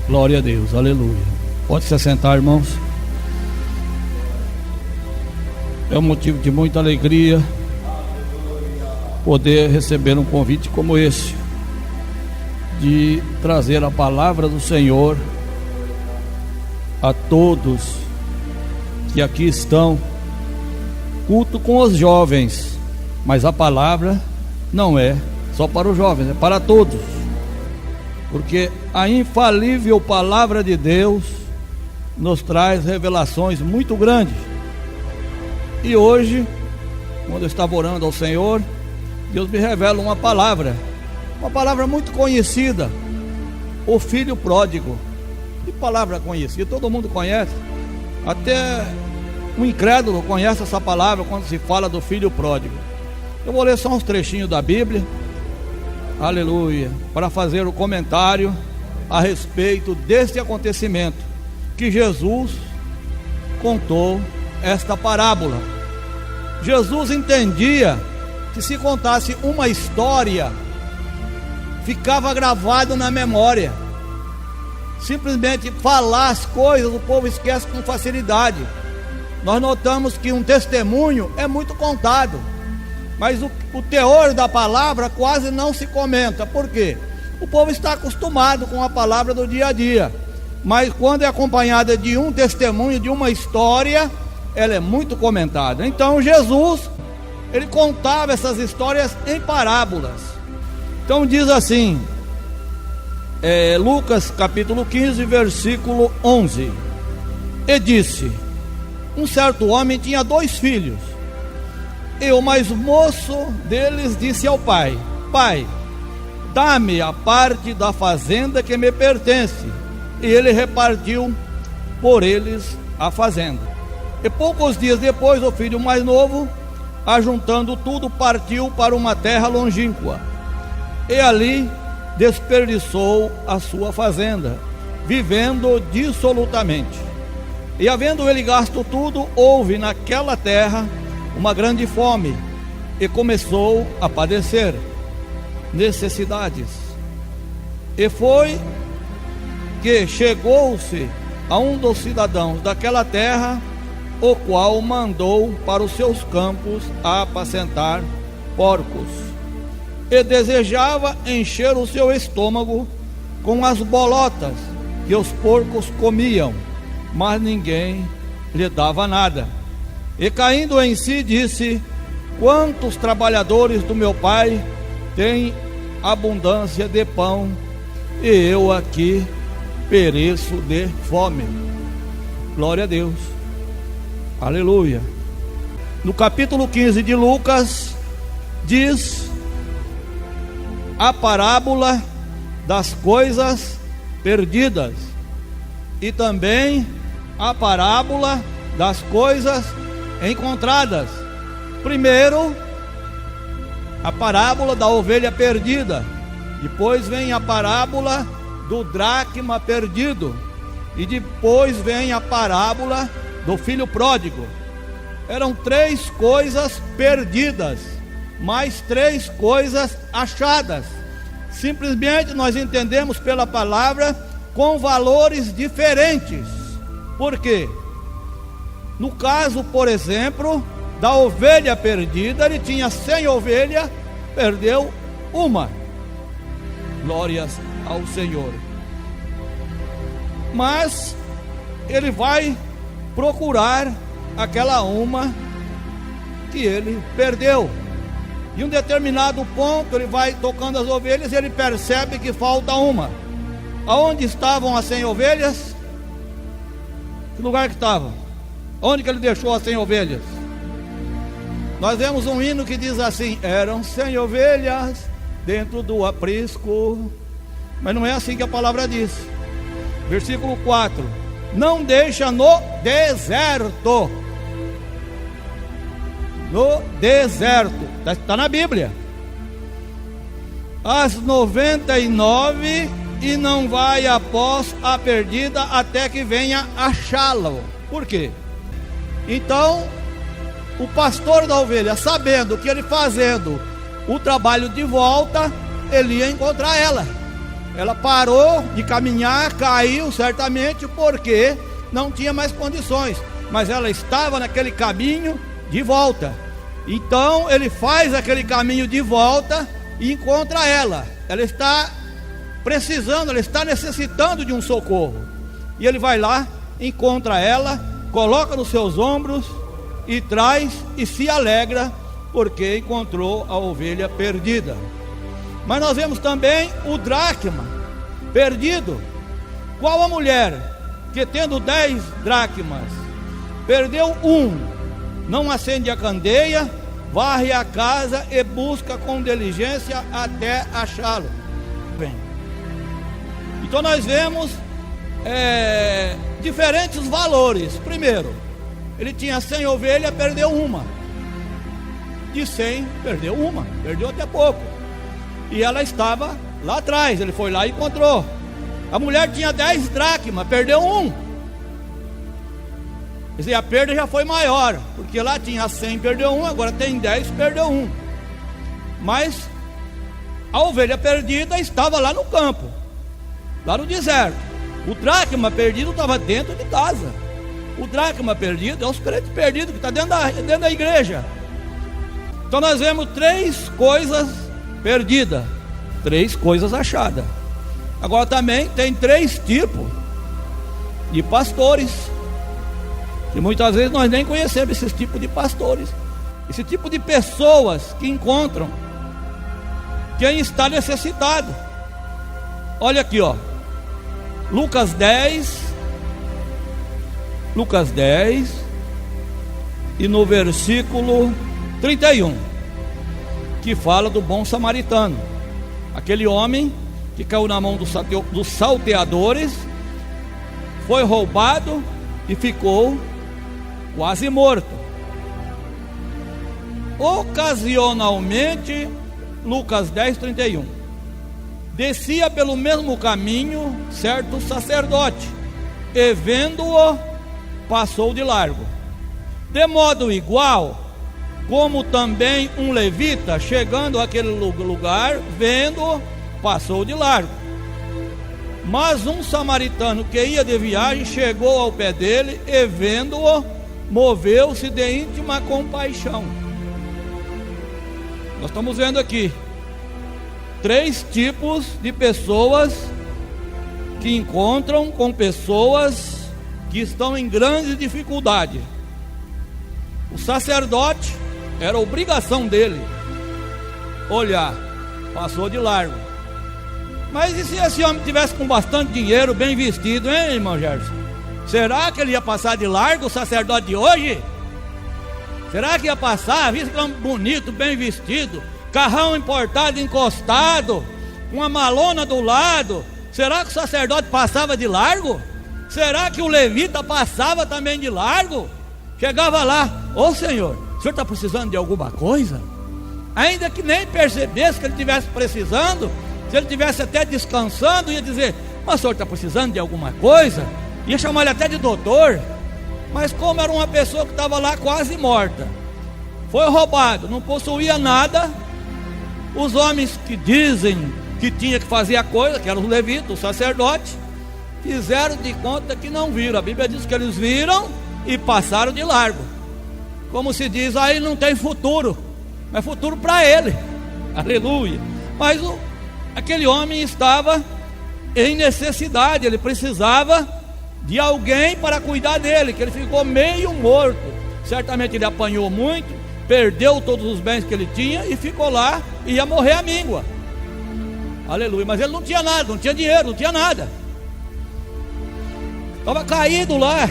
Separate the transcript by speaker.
Speaker 1: Glória a Deus, aleluia. Pode se assentar, irmãos. É um motivo de muita alegria poder receber um convite como esse, de trazer a palavra do Senhor a todos que aqui estão. Culto com os jovens, mas a palavra não é só para os jovens, é para todos, porque a infalível palavra de Deus nos traz revelações muito grandes. E hoje, quando eu estava orando ao Senhor, Deus me revela uma palavra muito conhecida: o filho pródigo. Que palavra conhecida, todo mundo conhece, até um incrédulo conhece essa palavra quando se fala do filho pródigo. Eu vou ler só uns trechinhos da Bíblia, aleluia, para fazer o comentário a respeito deste acontecimento que Jesus contou esta parábola. Jesus entendia que se contasse uma história, ficava gravado na memória. Simplesmente falar as coisas, o povo esquece com facilidade. Nós notamos que um testemunho é muito contado, mas o teor da palavra quase não se comenta. Por quê? O povo está acostumado com a palavra do dia a dia, mas quando é acompanhada de um testemunho, de uma história, ela é muito comentada. Então Jesus, ele contava essas histórias em parábolas. Então diz assim, Lucas capítulo 15, versículo 11: e disse: um certo homem tinha 2 filhos, e o mais moço deles disse ao pai: pai, dá-me a parte da fazenda que me pertence. E ele repartiu por eles a fazenda. E poucos dias depois, o filho mais novo, ajuntando tudo, partiu para uma terra longínqua, e ali desperdiçou a sua fazenda, vivendo dissolutamente. E havendo ele gasto tudo, houve naquela terra uma grande fome, e começou a padecer necessidades. E foi que chegou-se a um dos cidadãos daquela terra, o qual mandou para os seus campos a apacentar porcos, e desejava encher o seu estômago com as bolotas que os porcos comiam, mas ninguém lhe dava nada. E caindo em si, disse: quantos trabalhadores do meu pai têm abundância de pão, e eu aqui pereço de fome. Glória a Deus, aleluia. No capítulo 15 de Lucas, diz a parábola das coisas perdidas, e também a parábola das coisas encontradas. Primeiro, a parábola da ovelha perdida, depois vem a parábola do dracma perdido, e depois vem a parábola do filho pródigo. Eram 3 coisas perdidas, mais 3 coisas achadas. Simplesmente nós entendemos pela palavra com valores diferentes. Por quê? No caso, por exemplo, da ovelha perdida, ele tinha 100 ovelhas, perdeu uma. Glórias ao Senhor. Mas ele vai procurar aquela uma que ele perdeu. Em um determinado ponto, ele vai tocando as ovelhas e ele percebe que falta uma. Aonde estavam as 100 ovelhas? Que lugar que estavam? Onde que ele deixou as 100 ovelhas? Nós vemos um hino que diz assim: eram 100 ovelhas dentro do aprisco. Mas não é assim que a palavra diz. Versículo 4: não deixa no deserto. No deserto, está na Bíblia. As 99, e não vai após a perdida até que venha achá-lo. Por quê? Então, o pastor da ovelha, sabendo que ele fazendo o trabalho de volta, ele ia encontrar ela. Ela parou de caminhar, caiu certamente porque não tinha mais condições, mas ela estava naquele caminho de volta. Então ele faz aquele caminho de volta e encontra ela. Ela está precisando, ela está necessitando de um socorro. E ele vai lá, encontra ela, coloca nos seus ombros e traz e se alegra porque encontrou a ovelha perdida. Mas nós vemos também o dracma perdido. Qual a mulher que, tendo 10 dracmas, perdeu um, não acende a candeia, varre a casa e busca com diligência até achá-lo? Bem, então nós vemos diferentes valores. Primeiro, ele tinha 100 ovelhas, perdeu uma. De 100, perdeu uma, perdeu até pouco. E ela estava lá atrás, ele foi lá e encontrou. A mulher tinha 10 dracmas, perdeu um. Quer dizer, a perda já foi maior, porque lá tinha 100, perdeu um, agora tem 10, perdeu um. Mas a ovelha perdida estava lá no campo, lá no deserto. O dracma perdido estava dentro de casa. O dracma perdido é os crentes perdidos que está dentro da igreja. Então nós vemos 3 coisas perdidas, 3 coisas achadas. Agora também tem 3 tipos de pastores, e muitas vezes nós nem conhecemos esses tipos de pastores, esse tipo de pessoas que encontram quem está necessitado. Olha aqui, ó, Lucas 10 e no versículo 31, que fala do bom samaritano, aquele homem que caiu na mão dos salteadores, foi roubado e ficou quase morto. Ocasionalmente, Lucas 10, 31, descia pelo mesmo caminho certo sacerdote, e vendo-o, passou de largo. De modo igual, como também um levita, chegando àquele lugar, vendo-o, passou de largo. Mas um samaritano que ia de viagem chegou ao pé dele e, vendo-o, moveu-se de íntima compaixão. Nós estamos vendo aqui 3 tipos de pessoas que encontram com pessoas que estão em grande dificuldade. O sacerdote, era obrigação dele olhar, passou de largo. Mas e se esse homem tivesse com bastante dinheiro, bem vestido, hein, irmão Gerson? Será que ele ia passar de largo, o sacerdote de hoje? Será que ia passar, visto que é um bonito, bem vestido, carrão importado, encostado, uma malona do lado? Será que o sacerdote passava de largo? Será que o levita passava também de largo? Chegava lá, ô Senhor, o senhor está precisando de alguma coisa? Ainda que nem percebesse que ele estivesse precisando, se ele estivesse até descansando, ia dizer, mas o senhor está precisando de alguma coisa? Ia chamar ele até de doutor. Mas como era uma pessoa que estava lá quase morta, foi roubado, não possuía nada, os homens que dizem que tinha que fazer a coisa, que eram os levitas, os sacerdotes, fizeram de conta que não viram. A Bíblia diz que eles viram e passaram de largo. Como se diz, aí não tem futuro, não é futuro para ele. Aleluia. Mas aquele homem estava em necessidade, ele precisava de alguém para cuidar dele, que ele ficou meio morto. Certamente ele apanhou muito, perdeu todos os bens que ele tinha e ficou lá, e ia morrer à míngua. Aleluia. Mas ele não tinha nada, não tinha dinheiro, não tinha nada, estava caído lá.